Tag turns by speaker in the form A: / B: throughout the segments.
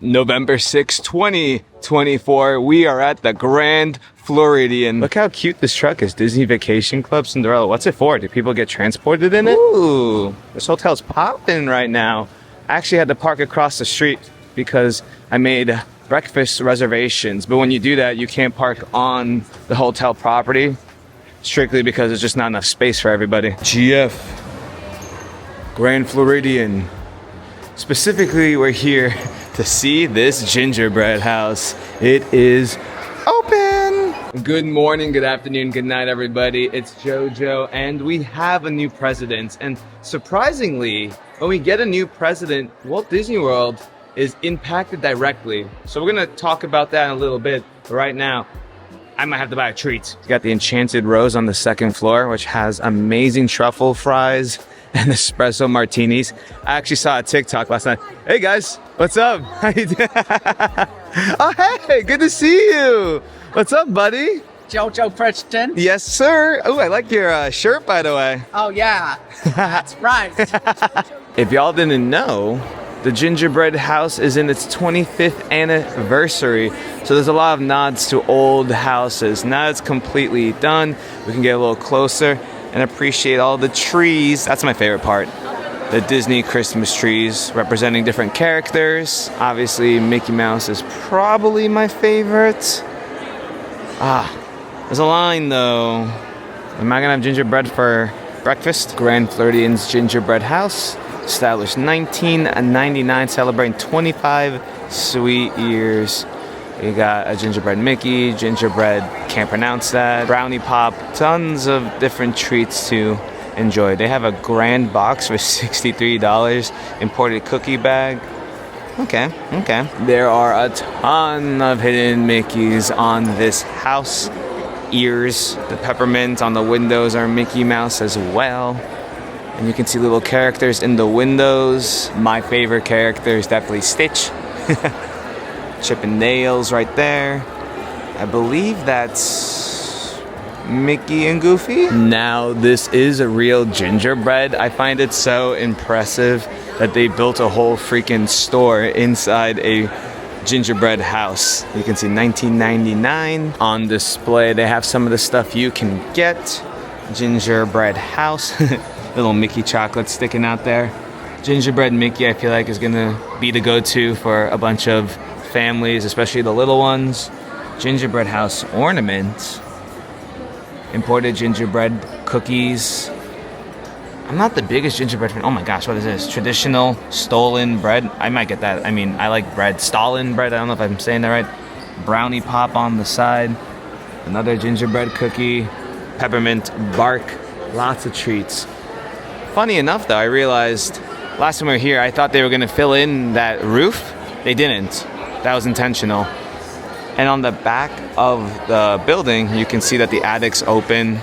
A: November 6, 2024, we are at the Grand Floridian. Look how cute this truck is. Disney Vacation Club Cinderella. What's it for? Do people get transported in it? Ooh, this hotel's popping right now. I actually had to park across the street because I made breakfast reservations. But when you do that, you can't park on the hotel property, strictly because there's just not enough space for everybody. GF, Grand Floridian. Specifically, we're here to see this gingerbread house. It is open. Good morning, good afternoon, good night, everybody. It's JoJo, and we have a new president. And surprisingly, when we get a new president, Walt Disney World is impacted directly. So we're gonna talk about that in a little bit. But right now, I might have to buy a treat. We got the Enchanted Rose on the second floor, which has amazing truffle fries and espresso martinis. I actually saw a TikTok last night. Hey guys, what's up? How you doing? Oh hey, good to see you. What's up, buddy?
B: JoJo President.
A: Yes, sir. Oh, I like your shirt, by the way.
B: Oh yeah, that's right.
A: If y'all didn't know, the Gingerbread house is in its 25th anniversary. So there's a lot of nods to old houses. Now it's completely done. We can get a little closer and appreciate all the trees. That's my favorite part. The Disney Christmas trees representing different characters. Obviously, Mickey Mouse is probably my favorite. There's a line though. Am I gonna have gingerbread for breakfast? Grand Floridian's Gingerbread House, established 1999, celebrating 25 sweet years. We got a gingerbread Mickey, gingerbread, can't pronounce that, brownie pop, tons of different treats to enjoy. They have a grand box for $63, imported cookie bag. Okay. There are a ton of hidden Mickeys on this house. Ears, the peppermint on the windows are Mickey Mouse as well. And you can see little characters in the windows. My favorite character is definitely Stitch. Chip and Nails right there. I believe that's Mickey and Goofy. Now this is a real gingerbread. I find it so impressive that they built a whole freaking store inside a gingerbread house. You can see 1999 on display. They have some of the stuff you can get. Gingerbread house. Little Mickey chocolate sticking out there. Gingerbread Mickey, I feel like, is gonna be the go-to for a bunch of families, especially the little ones. Gingerbread house ornament. Imported gingerbread cookies. I'm not the biggest gingerbread fan. Oh my gosh, what is this? Traditional stolen bread. I might get that. I mean, I like bread. Stollen bread. I don't know if I'm saying that right. Brownie pop on the side. Another gingerbread cookie. Peppermint bark. Lots of treats. Funny enough, though, I realized last time we were here, I thought they were going to fill in that roof. They didn't. That was intentional. And on the back of the building, you can see that the attic's open.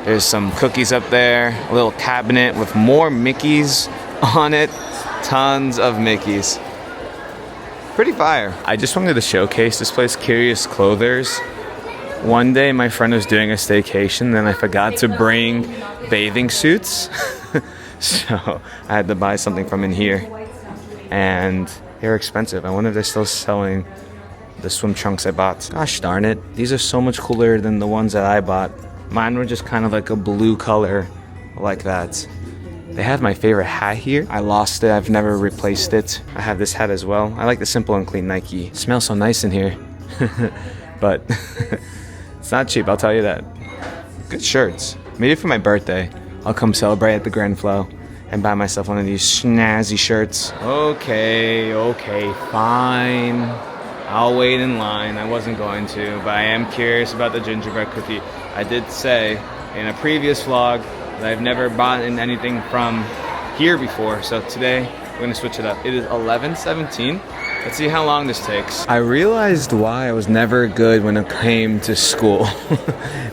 A: There's some cookies up there, a little cabinet with more Mickeys on it. Tons of Mickeys. Pretty fire. I just wanted to showcase this place, Curious Clothers. One day my friend was doing a staycation and I forgot to bring bathing suits. So I had to buy something from in here. And they're expensive. I wonder if they're still selling the swim trunks I bought. Gosh darn it. These are so much cooler than the ones that I bought. Mine were just kind of like a blue color like that. They have my favorite hat here. I lost it. I've never replaced it. I have this hat as well. I like the simple and clean Nike. It smells so nice in here. But it's not cheap, I'll tell you that. Good shirts. Maybe for my birthday, I'll come celebrate at the Grand Flo and buy myself one of these snazzy shirts. Okay, fine. I'll wait in line. I wasn't going to, but I am curious about the gingerbread cookie. I did say in a previous vlog that I've never bought anything from here before, so today we're gonna switch it up. It is 11:17. Let's see how long this takes. I realized why I was never good when it came to school.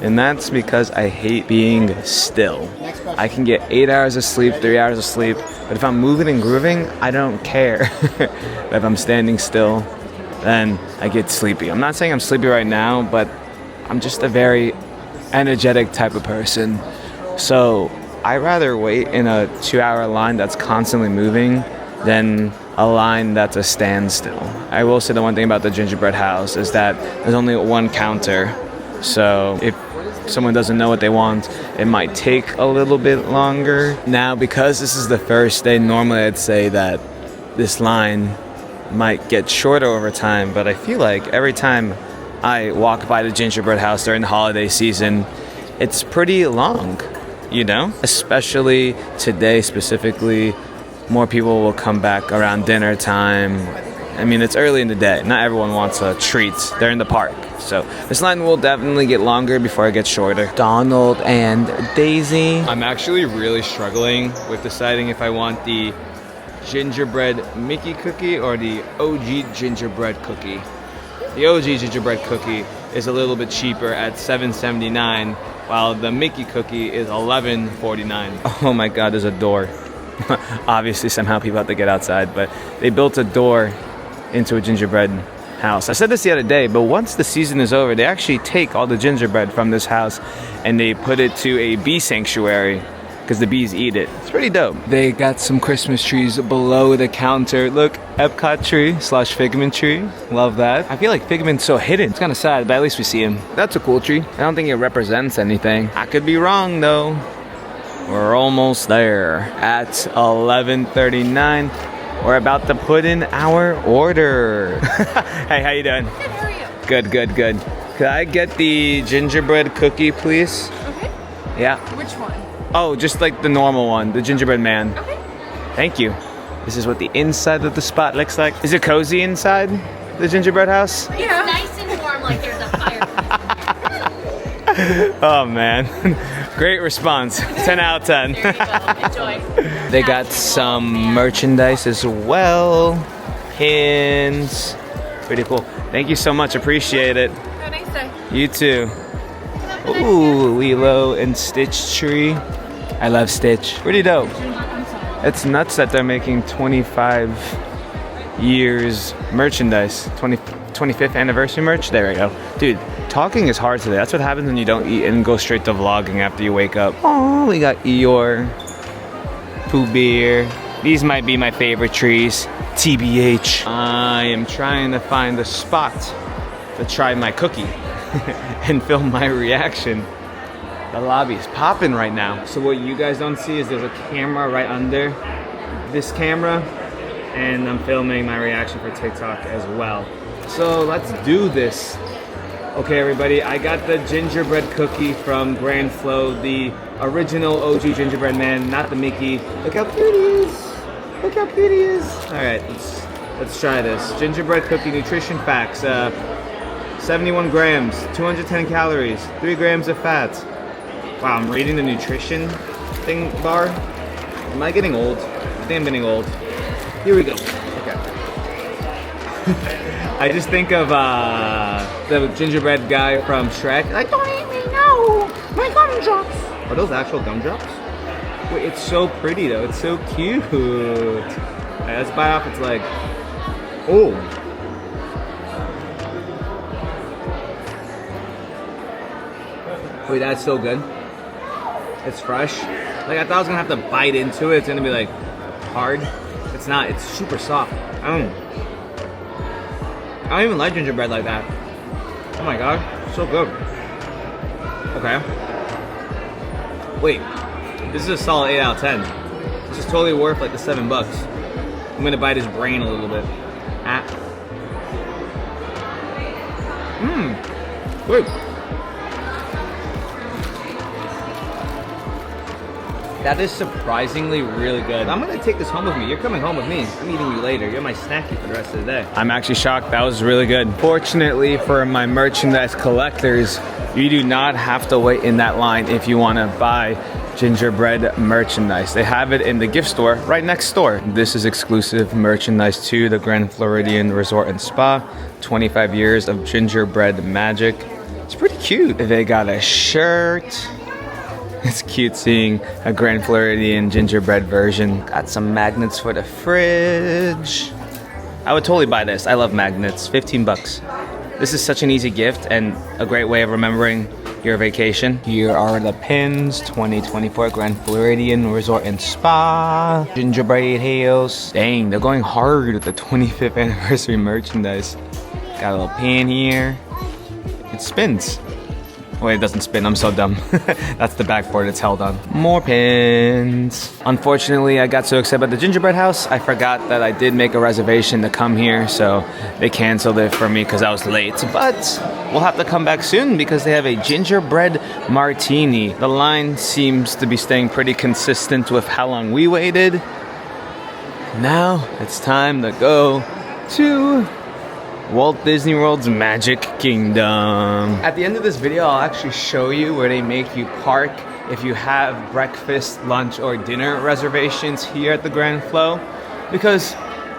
A: And that's because I hate being still. I can get 8 hours of sleep, 3 hours of sleep, but if I'm moving and grooving, I don't care. But if I'm standing still, then I get sleepy. I'm not saying I'm sleepy right now, but I'm just a very energetic type of person. So I'd rather wait in a 2-hour line that's constantly moving than a line that's a standstill. I will say the one thing about the gingerbread house is that there's only one counter. So if someone doesn't know what they want, it might take a little bit longer. Now, because this is the first day, normally I'd say that this line might get shorter over time, but I feel like every time I walk by the gingerbread house during the holiday season, it's pretty long, you know? Especially today specifically, more people will come back around dinner time. I mean, it's early in the day. Not everyone wants a treat. They're in the park. So this line will definitely get longer before it gets shorter. Donald and Daisy. I'm actually really struggling with deciding if I want the gingerbread Mickey cookie or the OG gingerbread cookie. The OG gingerbread cookie is a little bit cheaper at $7.79, while the Mickey cookie is $11.49. Oh my God, there's a door. Obviously, somehow people have to get outside, but they built a door into a gingerbread house. I said this the other day, but once the season is over, they actually take all the gingerbread from this house and they put it to a bee sanctuary because the bees eat it. It's pretty dope. They got some Christmas trees below the counter. Look, Epcot tree / Figment tree. Love that. I feel like Figment's so hidden. It's kind of sad, but at least we see him. That's a cool tree. I don't think it represents anything. I could be wrong though. We're almost there. At 11:39, we're about to put in our order. Hey, how you doing?
C: Good, how are you?
A: Good, good, good. Could I get the gingerbread cookie, please?
C: Okay.
A: Yeah.
C: Which one?
A: Oh, just like the normal one, the gingerbread man.
C: Okay.
A: Thank you. This is what the inside of the spot looks like. Is it cozy inside the gingerbread house?
C: Yeah.
D: It's nice and warm, like there's a fireplace.
A: Oh man. Great response. 10 out of 10.
D: There you go. Enjoy.
A: They got some merchandise as well. Pins. Pretty cool. Thank you so much. Appreciate it.
C: Have a nice day.
A: You too. Ooh, Lilo and Stitch tree. I love Stitch. Pretty dope. It's nuts that they're making 25 years merchandise. 25th anniversary merch. There we go. Dude, talking is hard today. That's what happens when you don't eat and go straight to vlogging after you wake up. Oh, we got Eeyore, Pooh Bear. These might be my favorite trees. TBH. I am trying to find a spot to try my cookie and film my reaction. The lobby is popping right now. So what you guys don't see is there's a camera right under this camera, and I'm filming my reaction for TikTok as well. So let's do this. Okay, everybody, I got the gingerbread cookie from Grand Flow, the original OG gingerbread man, not the Mickey. Look how cute he is. Look how cute he is. All right, let's try this. Gingerbread cookie nutrition facts. 71 grams, 210 calories, 3 grams of fat. Wow, I'm reading the nutrition thing bar. Am I getting old? I think I'm getting old. Here we go. Okay. I just think of the gingerbread guy from Shrek. Like, don't eat me, no! My gumdrops! Are those actual gumdrops? Wait, it's so pretty though. It's so cute. Alright, let's bite off its leg. Oh. Wait, that's so good. It's fresh. Like, I thought I was gonna have to bite into it. It's gonna be like hard. It's not. It's super soft. I don't even like gingerbread like that. Oh my god, so good. Okay. Wait, this is a solid 8 out of 10. This is totally worth like the $7. I'm gonna bite his brain a little bit. Wait. That is surprisingly really good. I'm gonna take this home with me. You're coming home with me. I'm eating you later. You're my snacky for the rest of the day. I'm actually shocked. That was really good. Fortunately for my merchandise collectors, you do not have to wait in that line if you wanna buy gingerbread merchandise. They have it in the gift store right next door. This is exclusive merchandise to the Grand Floridian Resort and Spa. 25 years of gingerbread magic. It's pretty cute. They got a shirt. It's cute seeing a Grand Floridian gingerbread version. Got some magnets for the fridge. I would totally buy this. I love magnets. $15. This is such an easy gift and a great way of remembering your vacation. Here are the pins. 2024 Grand Floridian Resort and Spa. Gingerbread Hills. Dang, they're going hard with the 25th anniversary merchandise. Got a little pin here. It spins. Wait, it doesn't spin. I'm so dumb. That's the backboard it's held on. More pins. Unfortunately, I got so excited about the Gingerbread house, I forgot that I did make a reservation to come here, so they canceled it for me because I was late. But we'll have to come back soon because they have a gingerbread martini. The line seems to be staying pretty consistent with how long we waited. Now it's time to go to Walt Disney World's Magic Kingdom. At the end of this video, I'll actually show you where they make you park if you have breakfast, lunch, or dinner reservations here at the Grand Flo, because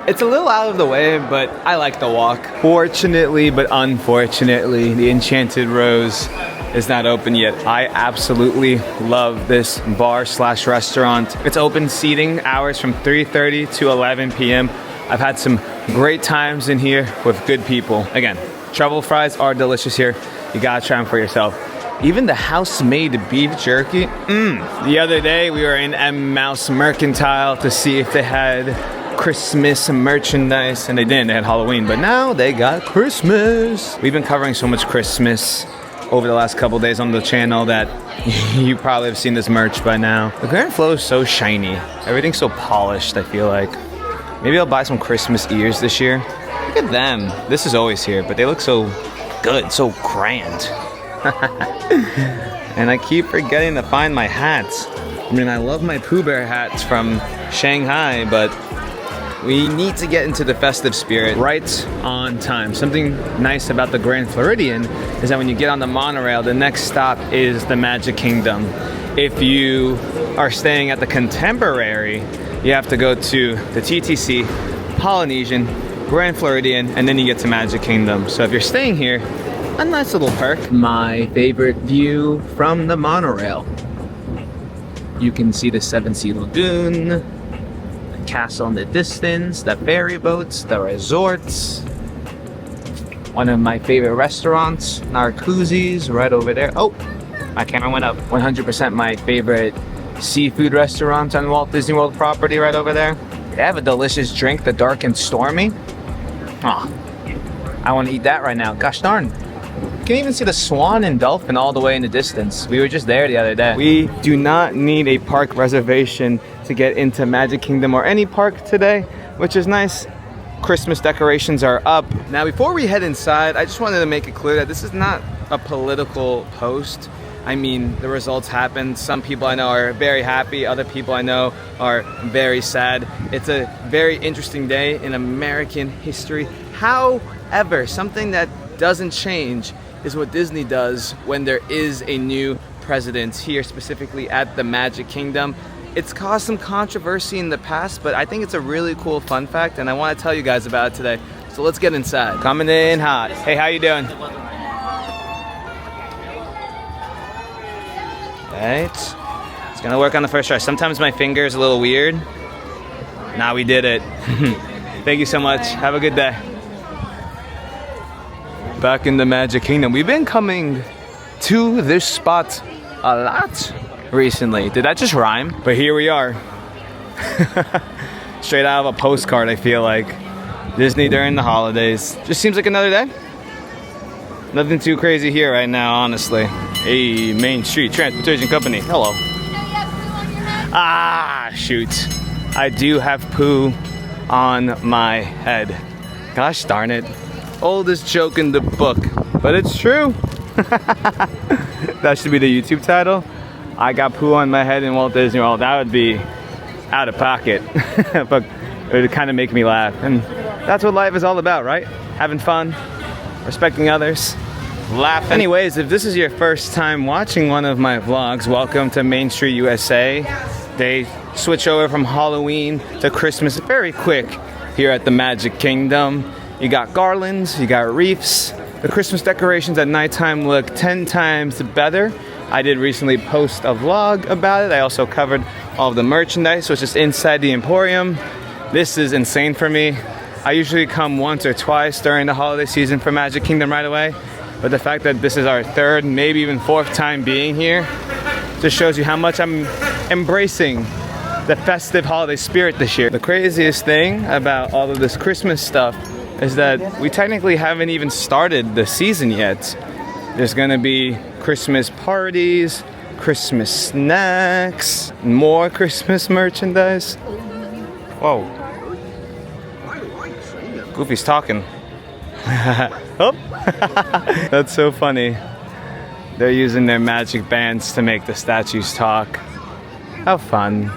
A: it's a little out of the way, but I like the walk. Fortunately, but unfortunately, the Enchanted Rose is not open yet. I absolutely love this bar/restaurant. It's open seating hours from 3:30 to 11 p.m. I've had some great times in here with good people. Again, truffle fries are delicious here. You gotta try them for yourself. Even the house-made beef jerky. The other day, we were in M. Mouse Mercantile to see if they had Christmas merchandise, and they didn't. They had Halloween, but now they got Christmas. We've been covering so much Christmas over the last couple days on the channel that you probably have seen this merch by now. The Grand Flo is so shiny. Everything's so polished, I feel like. Maybe I'll buy some Christmas ears this year. Look at them. This is always here, but they look so good, so grand. And I keep forgetting to find my hats. I mean, I love my Pooh Bear hats from Shanghai, but we need to get into the festive spirit right on time. Something nice about the Grand Floridian is that when you get on the monorail, the next stop is the Magic Kingdom. If you are staying at the Contemporary, you have to go to the TTC, Polynesian, Grand Floridian, and then you get to Magic Kingdom. So if you're staying here, a nice little perk. My favorite view from the monorail. You can see the Seven Sea Lagoon, the castle in the distance, the ferry boats, the resorts. One of my favorite restaurants, Narcoossee's, right over there. Oh, my camera went up. 100% my favorite seafood restaurant on Walt Disney World property right over there. They have a delicious drink, the Dark and Stormy. Oh, I want to eat that right now. Gosh darn. You can even see the swan and dolphin all the way in the distance. We were just there the other day. We do not need a park reservation to get into Magic Kingdom or any park today, which is nice. Christmas decorations are up. Now, before we head inside, I just wanted to make it clear that this is not a political post. I mean, the results happened. Some people I know are very happy. Other people I know are very sad. It's a very interesting day in American history. However, something that doesn't change is what Disney does when there is a new president here, specifically at the Magic Kingdom. It's caused some controversy in the past, but I think it's a really cool fun fact, and I want to tell you guys about it today. So let's get inside. Coming in hot. Hey, how you doing? Right. It's gonna work on the first try. Sometimes my finger is a little weird. Nah, we did it. Thank you so much. Have a good day. Back in the Magic Kingdom. We've been coming to this spot a lot recently. Did that just rhyme? But here we are. Straight out of a postcard, I feel like. Disney during the holidays. Just seems like another day. Nothing too crazy here right now, honestly. Hey, Main Street Transportation Company. Hello. Ah, shoot. I do have poo on my head. Gosh darn it. Oldest joke in the book, but it's true. That should be the YouTube title. I got poo on my head in Walt Disney World. That would be out of pocket, but it would kind of make me laugh. And that's what life is all about, right? Having fun, respecting others, laughing. Anyways, if this is your first time watching one of my vlogs, welcome to Main Street USA. They switch over from Halloween to Christmas very quick here at the Magic Kingdom. You got garlands, you got wreaths. The Christmas decorations at nighttime look 10 times better. I did recently post a vlog about it. I also covered all of the merchandise, which is inside the Emporium. This is insane for me. I usually come once or twice during the holiday season for Magic Kingdom right away. But the fact that this is our third, maybe even fourth time being here, just shows you how much I'm embracing the festive holiday spirit this year. The craziest thing about all of this Christmas stuff is that we technically haven't even started the season yet. There's gonna be Christmas parties, Christmas snacks, more Christmas merchandise. Whoa. Goofy's talking. Oh. That's so funny. They're using their magic bands to make the statues talk. How fun.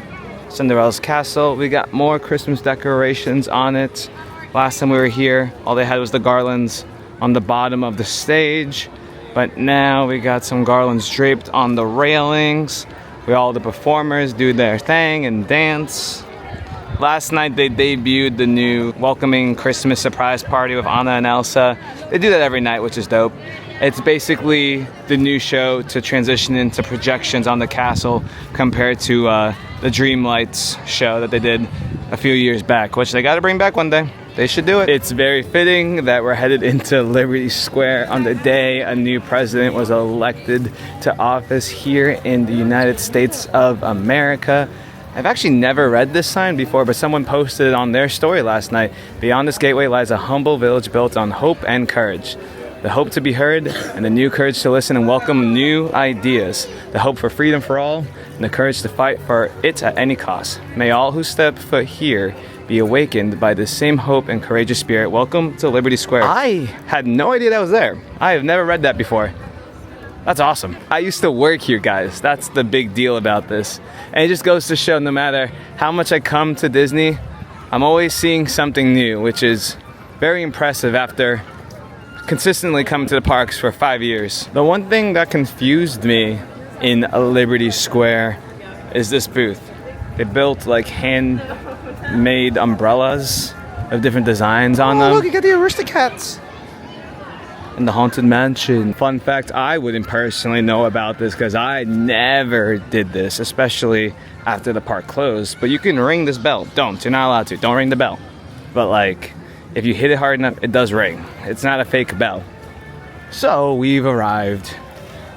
A: Cinderella's castle. We got more Christmas decorations on it. Last time we were here, all they had was the garlands on the bottom of the stage. But now we got some garlands draped on the railings, where all the performers do their thing and dance. Last night they debuted the new Welcoming Christmas Surprise Party with Anna and Elsa. They do that every night, which is dope. It's basically the new show to transition into projections on the castle compared to the Dreamlights show that they did a few years back, which they gotta bring back one day. They should do it. It's very fitting that we're headed into Liberty Square on the day a new president was elected to office here in the United States of America. I've actually never read this sign before, but someone posted it on their story last night. Beyond this gateway lies a humble village built on hope and courage. The hope to be heard and the new courage to listen and welcome new ideas. The hope for freedom for all and the courage to fight for it at any cost. May all who step foot here be awakened by the same hope and courageous spirit. Welcome to Liberty Square. I had no idea that was there. I have never read that before. That's awesome. I used to work here, guys. That's the big deal about this. And it just goes to show no matter how much I come to Disney, I'm always seeing something new, which is very impressive after consistently coming to the parks for 5 years. The one thing that confused me in Liberty Square is this booth. They built like handmade umbrellas of different designs on them.
B: Look, you got the Aristocats.
A: In the Haunted Mansion. Fun fact, I wouldn't personally know about this because I never did this, especially after the park closed. But you can ring this bell. Don't. You're not allowed to. Don't ring the bell. But like, if you hit it hard enough, it does ring. It's not a fake bell. So we've arrived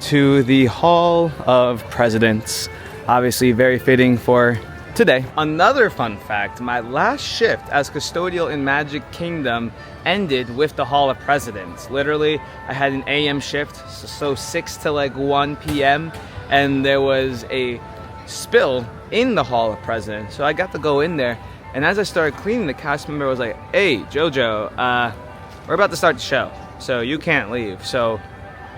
A: to the Hall of Presidents. Obviously very fitting for today. Another fun fact, my last shift as custodial in Magic Kingdom ended with the Hall of Presidents. Literally, I had an AM shift, so 6 to like 1 p.m. and there was a spill in the Hall of Presidents. So I got to go in there, and as I started cleaning, the cast member was like, "Hey, Jojo, we're about to start the show, so you can't leave." So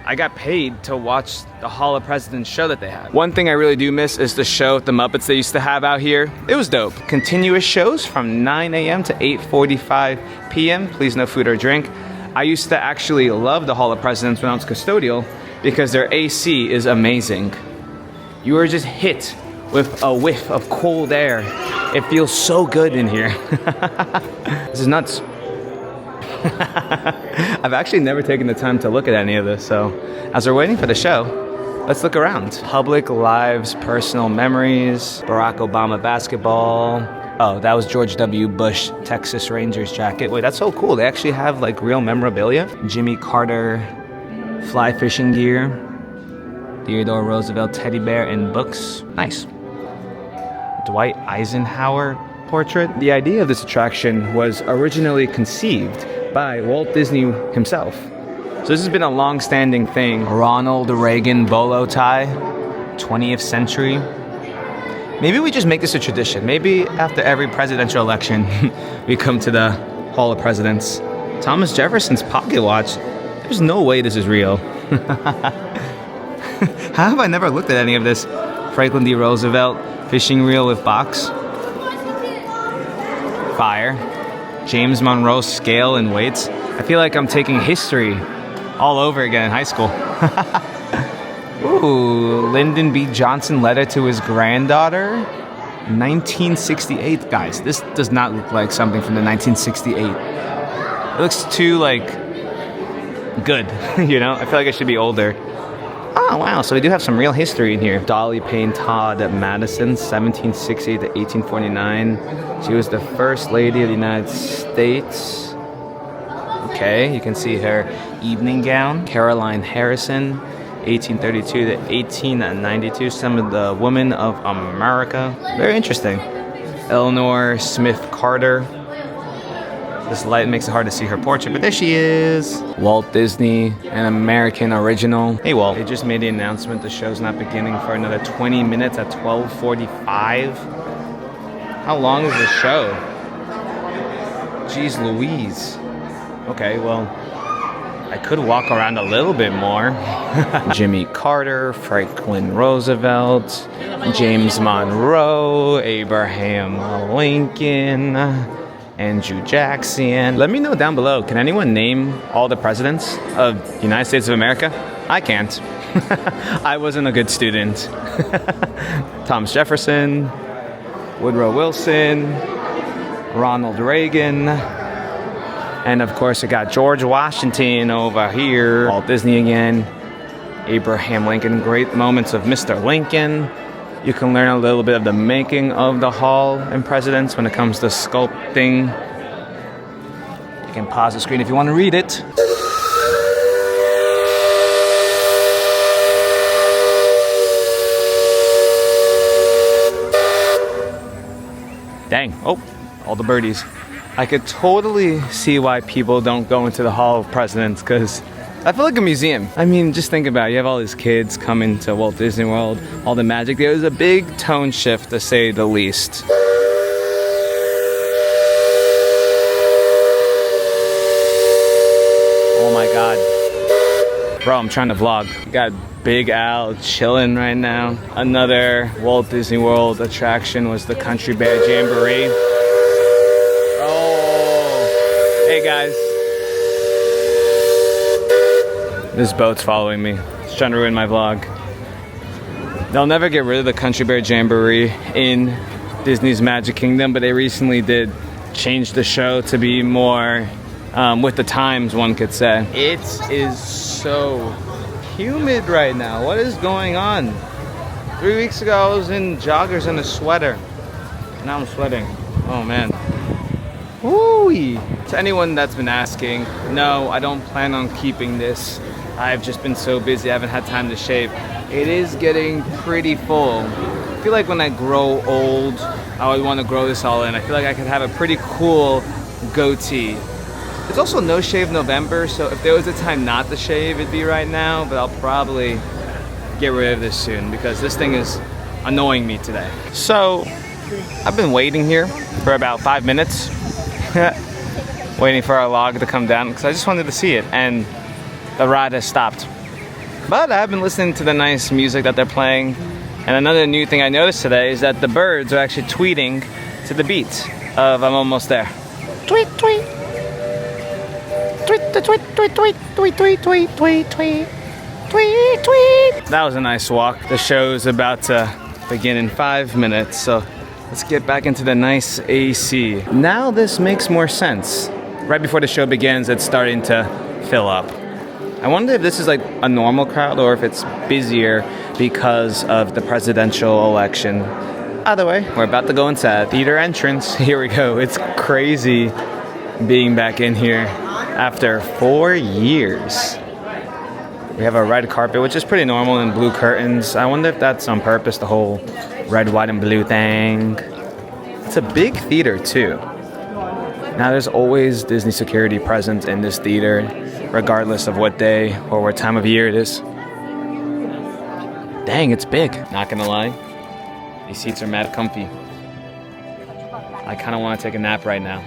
A: I got paid to watch the Hall of Presidents show that they had. One thing I really do miss is the show with the Muppets they used to have out here. It was dope. Continuous shows from 9 a.m. to 8:45 p.m. Please no food or drink. I used to actually love the Hall of Presidents when I was custodial because their AC is amazing. You are just hit with a whiff of cold air. It feels so good in here. This is nuts. I've actually never taken the time to look at any of this, so as we're waiting for the show, let's look around. Public lives, personal memories, Barack Obama basketball. Oh, that was George W. Bush Texas Rangers jacket. Wait, that's so cool. They actually have like real memorabilia. Jimmy Carter fly fishing gear. Theodore Roosevelt teddy bear and books. Nice. Dwight Eisenhower portrait. The idea of this attraction was originally conceived by Walt Disney himself. So this has been a long-standing thing. Ronald Reagan bolo tie, 20th century. Maybe we just make this a tradition. Maybe after every presidential election, we come to the Hall of Presidents. Thomas Jefferson's pocket watch. There's no way this is real. How have I never looked at any of this? Franklin D. Roosevelt fishing reel with box. Fire. James Monroe scale and weights. I feel like I'm taking history all over again in high school. Ooh, Lyndon B. Johnson letter to his granddaughter. 1968, guys. This does not look like something from the 1968. It looks too, like, good, you know? I feel like I should be older. Oh, wow, so we do have some real history in here. Dolly Payne Todd Madison, 1760 to 1849. She was the first lady of the United States. Okay, you can see her evening gown. Caroline Harrison, 1832 to 1892. Some of the women of America. Very interesting. Eleanor Smith Carter. This light makes it hard to see her portrait, but there she is. Walt Disney, an American original. Hey Walt. They just made the announcement the show's not beginning for another 20 minutes at 12:45. How long is the show? Jeez Louise. Okay, well, I could walk around a little bit more. Jimmy Carter, Franklin Roosevelt, James Monroe, Abraham Lincoln, Andrew Jackson. Let me know down below, can anyone name all the presidents of the United States of America? I can't. I wasn't a good student. Thomas Jefferson, Woodrow Wilson, Ronald Reagan, and of course we got George Washington over here. Walt Disney again. Abraham Lincoln. Great moments of Mr. Lincoln. You can learn a little bit of the making of the Hall and Presidents when it comes to sculpting. You can pause the screen if you want to read it. Dang. Oh, all the birdies. I could totally see why people don't go into the Hall of Presidents, because I feel like a museum. I mean, just think about it. You have all these kids coming to Walt Disney World, all the magic. There was a big tone shift, to say the least. Oh my God. Bro, I'm trying to vlog. Got Big Al chilling right now. Another Walt Disney World attraction was the Country Bear Jamboree. Oh, hey guys. This boat's following me. It's trying to ruin my vlog. They'll never get rid of the Country Bear Jamboree in Disney's Magic Kingdom, but they recently did change the show to be more with the times, one could say. It is so humid right now. What is going on? 3 weeks ago I was in joggers and a sweater. Now I'm sweating. Oh man. Woo-wee. To anyone that's been asking, no, I don't plan on keeping this. I've just been so busy, I haven't had time to shave. It is getting pretty full. I feel like when I grow old, I would want to grow this all in. I feel like I could have a pretty cool goatee. It's also No Shave November, so if there was a time not to shave, it'd be right now, but I'll probably get rid of this soon because this thing is annoying me today. So, I've been waiting here for about 5 minutes, waiting for our log to come down because I just wanted to see it, and the ride has stopped. But I've been listening to the nice music that they're playing, and another new thing I noticed today is that the birds are actually tweeting to the beat of I'm almost there. Tweet, tweet. Tweet, tweet, tweet, tweet, tweet, tweet, tweet, tweet, tweet, tweet, tweet. That was a nice walk. The show's about to begin in 5 minutes, so let's get back into the nice AC. Now this makes more sense. Right before the show begins, it's starting to fill up. I wonder if this is like a normal crowd or if it's busier because of the presidential election. Either way, we're about to go inside. Theater entrance. Here we go. It's crazy being back in here after 4 years. We have a red carpet, which is pretty normal, and blue curtains. I wonder if that's on purpose, the whole red, white, and blue thing. It's a big theater too. Now there's always Disney security present in this theater, regardless of what day or what time of year it is. Dang, it's big. Not gonna lie, these seats are mad comfy. I kinda wanna take a nap right now.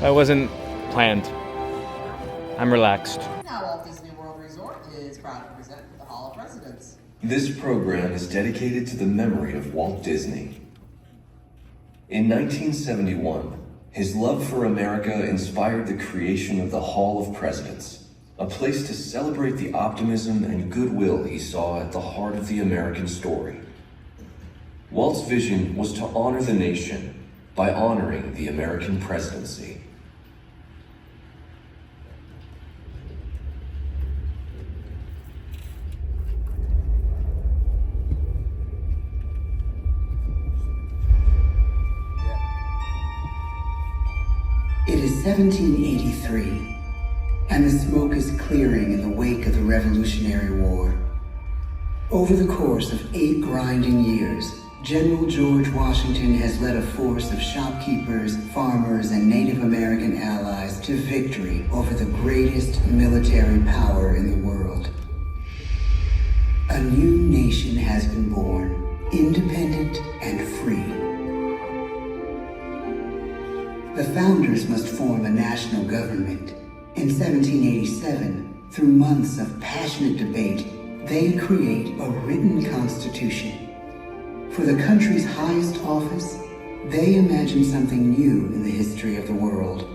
A: That wasn't planned. I'm relaxed.
C: Now Walt Disney World Resort is proud to present the Hall of Presidents.
E: This program is dedicated to the memory of Walt Disney. In 1971, his love for America inspired the creation of the Hall of Presidents, a place to celebrate the optimism and goodwill he saw at the heart of the American story. Walt's vision was to honor the nation by honoring the American presidency.
F: It is 1783, and the smoke is clearing in the wake of the Revolutionary War. Over the course of 8 grinding years, General George Washington has led a force of shopkeepers, farmers, and Native American allies to victory over the greatest military power in the world. A new nation has been born, independent and free. The founders must form a national government. In 1787, through months of passionate debate, they create a written constitution. For the country's highest office, they imagine something new in the history of the world.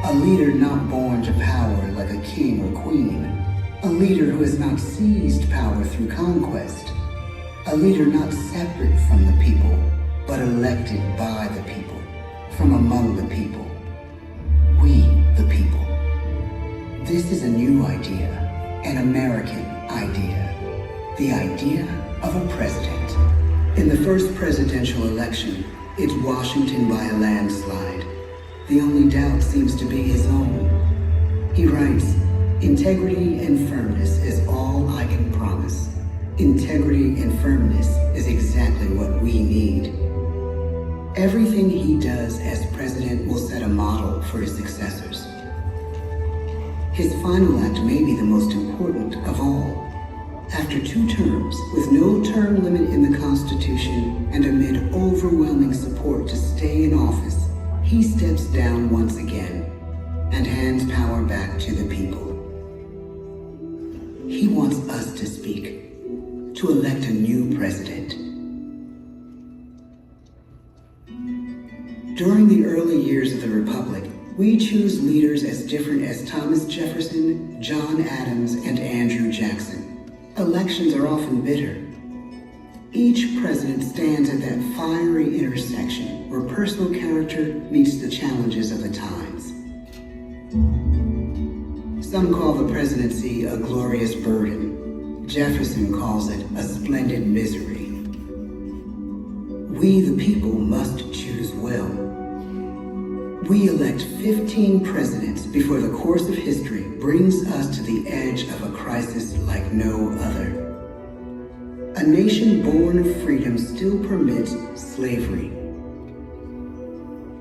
F: A leader not born to power like a king or queen. A leader who has not seized power through conquest. A leader not separate from the people, but elected by the people. From among the people. We, the people. This is a new idea, an American idea. The idea of a president. In the first presidential election, it's Washington by a landslide. The only doubt seems to be his own. He writes, "Integrity and firmness is all I can promise. Integrity and firmness is exactly what we need." Everything he does as president will set a model for his successors. His final act may be the most important of all. After 2 terms, with no term limit in the Constitution and amid overwhelming support to stay in office, he steps down once again and hands power back to the people. He wants us to speak, to elect a new president. During the early years of the Republic, we choose leaders as different as Thomas Jefferson, John Adams, and Andrew Jackson. Elections are often bitter. Each president stands at that fiery intersection where personal character meets the challenges of the times. Some call the presidency a glorious burden. Jefferson calls it a splendid misery. We, the people, must choose well. We elect 15 presidents before the course of history brings us to the edge of a crisis like no other. A nation born of freedom still permits slavery.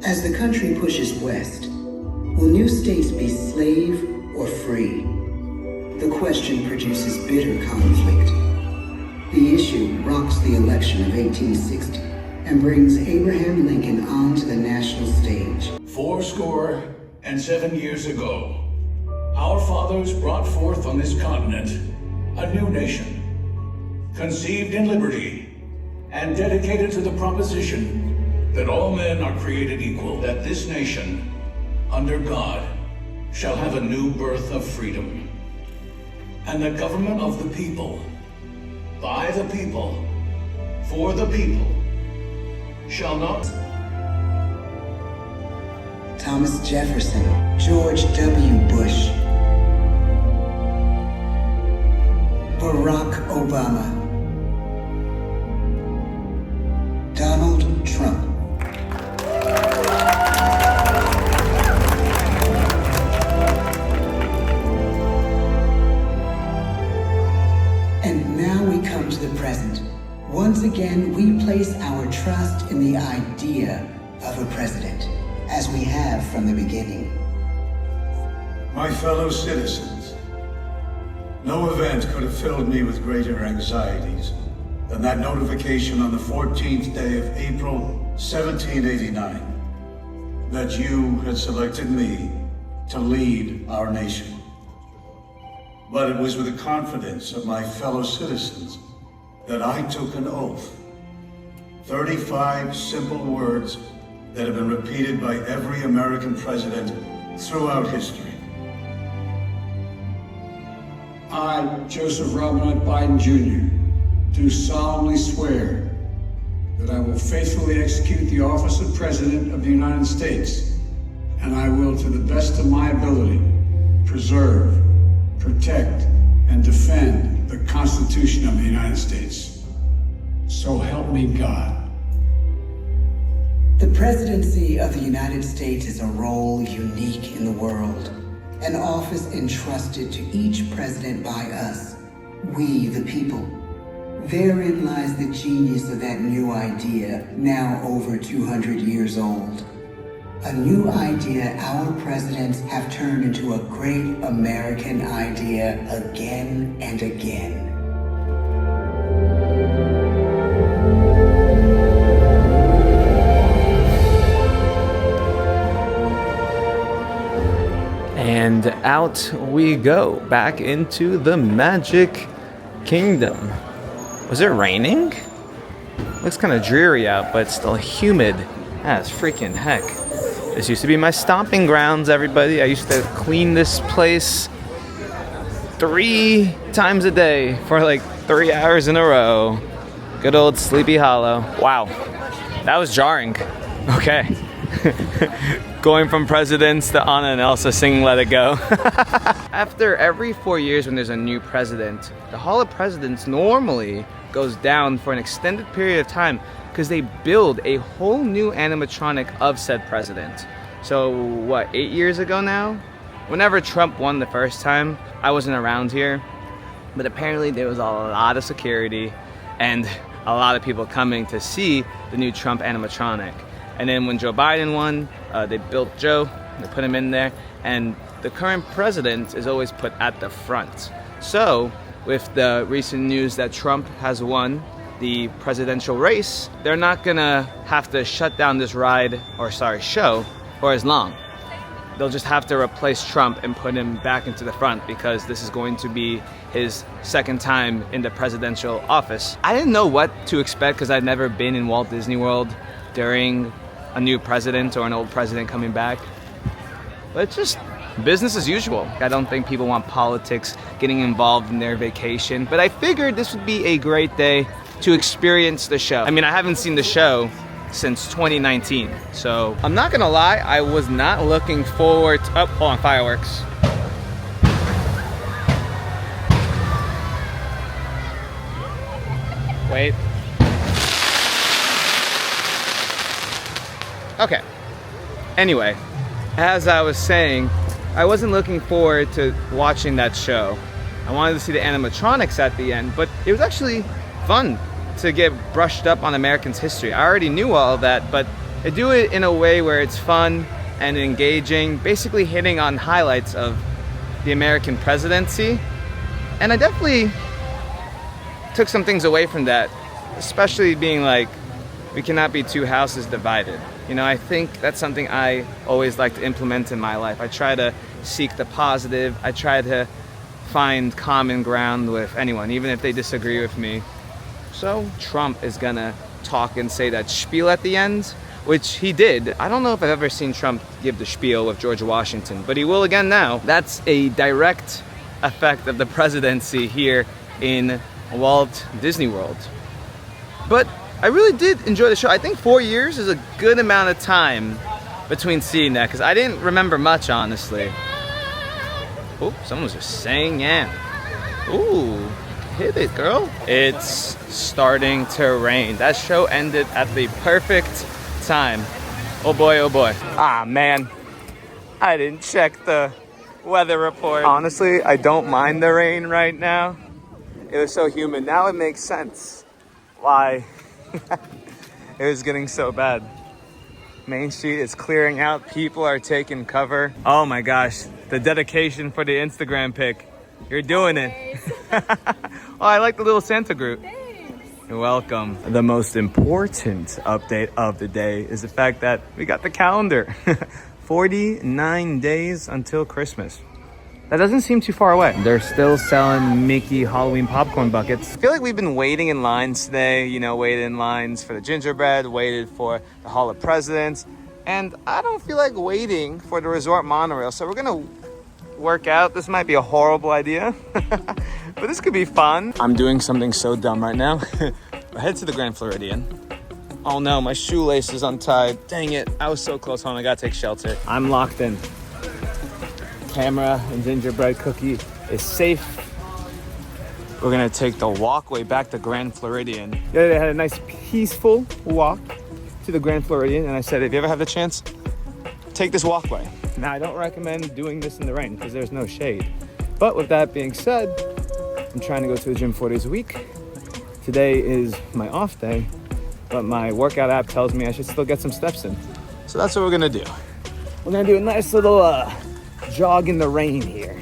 F: As the country pushes west, will new states be slave or free? The question produces bitter conflict. The issue rocks the election of 1860 and brings Abraham Lincoln onto the national stage.
G: 77 years ago, our fathers brought forth on this continent a new nation, conceived in liberty and dedicated to the proposition that all men are created equal, that this nation, under God, shall have a new birth of freedom, and the government of the people, by the people, for the people, shall not...
F: Thomas Jefferson, George W. Bush, Barack Obama, Donald Trump. And now we come to the present. Once again, we place our trust in the idea of a president, as we have from the beginning.
H: My fellow citizens, no event could have filled me with greater anxieties than that notification on the 14th day of April, 1789, that you had selected me to lead our nation. But it was with the confidence of my fellow citizens that I took an oath. 35 simple words that have been repeated by every American president throughout history.
I: I, Joseph Robinette Biden Jr., do solemnly swear that I will faithfully execute the office of President of the United States, and I will, to the best of my ability, preserve, protect, and defend the Constitution of the United States. So help me God.
F: The presidency of the United States is a role unique in the world, an office entrusted to each president by us, we the people. Therein lies the genius of that new idea, now over 200 years old. A new idea our presidents have turned into a great American idea again and again.
A: And out we go, back into the Magic Kingdom. Was it raining? Looks kind of dreary out, but it's still humid as freaking heck. This used to be my stomping grounds, everybody. I used to clean this place 3 times a day for like 3 hours in a row. Good old Sleepy Hollow. Wow, that was jarring. Okay. Going from presidents to Anna and Elsa singing Let It Go. After every 4 years when there's a new president, the Hall of Presidents normally goes down for an extended period of time because they build a whole new animatronic of said president. So what, 8 years ago now? Whenever Trump won the first time, I wasn't around here, but apparently there was a lot of security and a lot of people coming to see the new Trump animatronic. And then when Joe Biden won, they built Joe, they put him in there, and the current president is always put at the front. So with the recent news that Trump has won the presidential race, they're not gonna have to shut down this show for as long. They'll just have to replace Trump and put him back into the front because this is going to be his second time in the presidential office. I didn't know what to expect because I'd never been in Walt Disney World during a new president or an old president coming back. But it's just business as usual. I don't think people want politics getting involved in their vacation, but I figured this would be a great day to experience the show. I mean, I haven't seen the show since 2019, so I'm not gonna lie, I was not looking forward to, oh, hold on, fireworks. Wait. Okay. Anyway, as I was saying, I wasn't looking forward to watching that show. I wanted to see the animatronics at the end, but it was actually fun to get brushed up on Americans' history. I already knew all of that, but they do it in a way where it's fun and engaging, basically hitting on highlights of the American presidency. And I definitely took some things away from that, especially being like, we cannot be two houses divided. You know, I think that's something I always like to implement in my life. I try to seek the positive. I try to find common ground with anyone, even if they disagree with me. So Trump is gonna talk and say that spiel at the end, which he did. I don't know if I've ever seen Trump give the spiel with George Washington, but he will again now. That's a direct effect of the presidency here in Walt Disney World. But I really did enjoy the show. I think 4 years is a good amount of time between seeing that, because I didn't remember much, honestly. Oh, someone was just saying yeah. Ooh, hit it, girl. It's starting to rain. That show ended at the perfect time. Oh boy, oh boy. Ah, man. I didn't check the weather report. Honestly, I don't mind the rain right now. It was so humid. Now it makes sense why it was getting so bad. Main Street is clearing out. People are taking cover. Oh my gosh, the dedication for the Instagram pic. You're doing it. Oh, I like the little Santa group. Thanks. You're welcome. The most important update of the day is the fact that we got the calendar. 49 days until Christmas. That doesn't seem too far away. They're still selling Mickey Halloween popcorn buckets. I feel like we've been waiting in lines today, you know, waited in lines for the gingerbread, waited for the Hall of Presidents, and I don't feel like waiting for the resort monorail, so we're gonna work out. This might be a horrible idea, but this could be fun. I'm doing something so dumb right now. I head to the Grand Floridian. Oh no, my shoelace is untied. Dang it, I was so close home. I gotta take shelter. I'm locked in. Camera and gingerbread cookie is safe. We're gonna take the walkway back to Grand Floridian. Yeah, they had a nice peaceful walk to the Grand Floridian and I said, if you ever have the chance, take this walkway. Now, I don't recommend doing this in the rain because there's no shade. But with that being said, I'm trying to go to the gym 4 days a week. Today is my off day, but my workout app tells me I should still get some steps in. So that's what we're gonna do. We're gonna do a nice little jog in the rain here.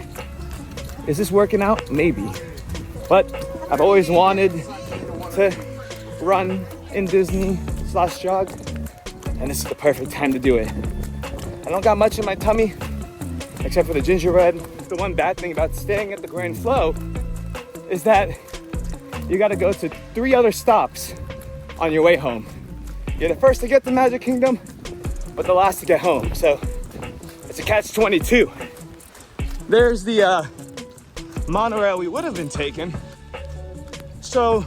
A: Is this working out? Maybe. But I've always wanted to run in Disney/jog, and this is the perfect time to do it. I don't got much in my tummy, except for the gingerbread. The one bad thing about staying at the Grand Flo is that you gotta go to 3 other stops on your way home. You're the first to get to Magic Kingdom, but the last to get home. So it's a catch-22. There's the monorail we would have been taking. So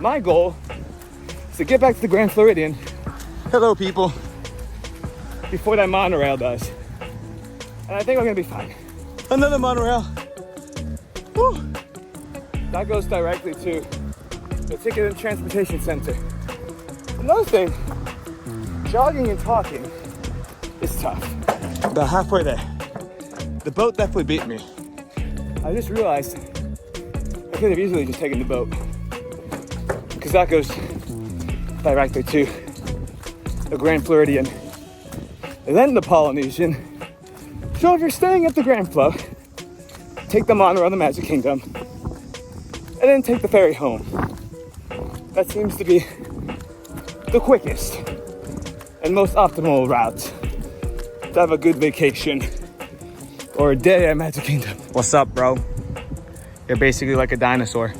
A: my goal is to get back to the Grand Floridian. Hello, people. Before that monorail does. And I think we're gonna be fine. Another monorail. Woo. That goes directly to the Ticket and Transportation Center. Another thing, jogging and talking is tough. About halfway there. The boat definitely beat me. I just realized I could have easily just taken the boat, because that goes directly to the Grand Floridian and then the Polynesian. So if you're staying at the Grand Flo, take the monorail to the Magic Kingdom and then take the ferry home. That seems to be the quickest and most optimal route to have a good vacation or a day at Magic Kingdom. What's up, bro? You're basically like a dinosaur.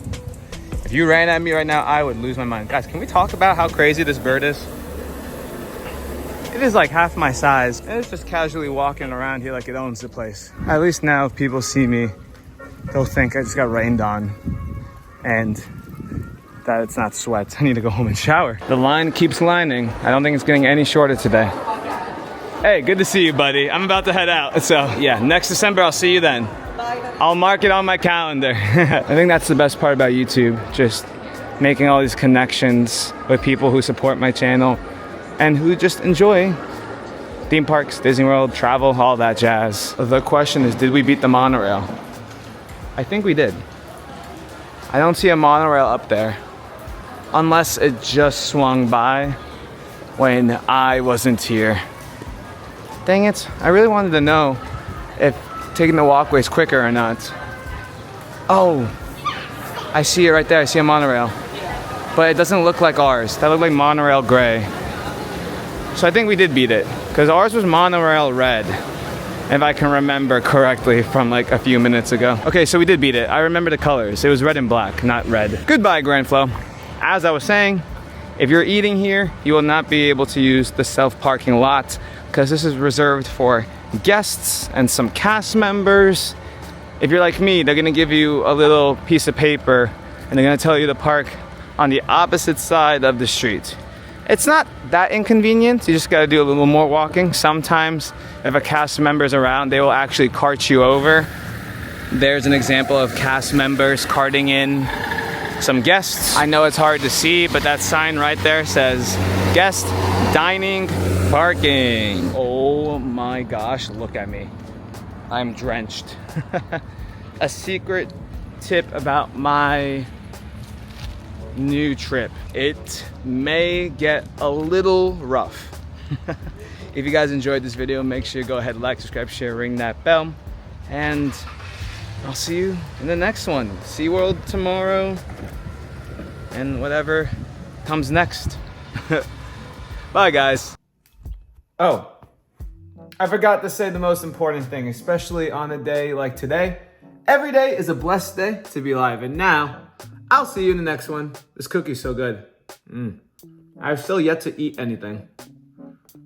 A: If you ran at me right now, I would lose my mind. Guys, can we talk about how crazy this bird is? It is like half my size, and it's just casually walking around here like it owns the place. At least now if people see me, they'll think I just got rained on and that it's not sweat. I need to go home and shower. The line keeps lining. I don't think it's getting any shorter today. Hey, good to see you, buddy. I'm about to head out. So yeah, next December, I'll see you then. I'll mark it on my calendar. I think that's the best part about YouTube, just making all these connections with people who support my channel and who just enjoy theme parks, Disney World, travel, all that jazz. The question is, did we beat the monorail? I think we did. I don't see a monorail up there, unless it just swung by when I wasn't here. Dang it, I really wanted to know if taking the walkway is quicker or not. Oh, I see it right there. I see a monorail. But it doesn't look like ours. That looked like monorail gray. So I think we did beat it, because ours was monorail red, if I can remember correctly from like a few minutes ago. Okay, so we did beat it. I remember the colors. It was red and black, not red. Goodbye, Grand Flo. As I was saying, if you're eating here, you will not be able to use the self-parking lot, because this is reserved for guests and some cast members. If you're like me, they're gonna give you a little piece of paper and they're gonna tell you to park on the opposite side of the street. It's not that inconvenient, you just gotta do a little more walking. Sometimes if a cast member's around, they will actually cart you over. There's an example of cast members carting in some guests. I know it's hard to see, but that sign right there says guest dining parking. Oh my gosh, look at me. I'm drenched. A secret tip about my new trip. It may get a little rough. If you guys enjoyed this video, make sure you go ahead, like, subscribe, share, ring that bell, and I'll see you in the next one. SeaWorld tomorrow, and whatever comes next. Bye, guys. Oh, I forgot to say the most important thing, especially on a day like today. Every day is a blessed day to be alive, and now I'll see you in the next one. This cookie's so good. I've still yet to eat anything.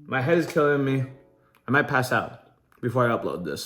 A: My head is killing me. I might pass out before I upload this.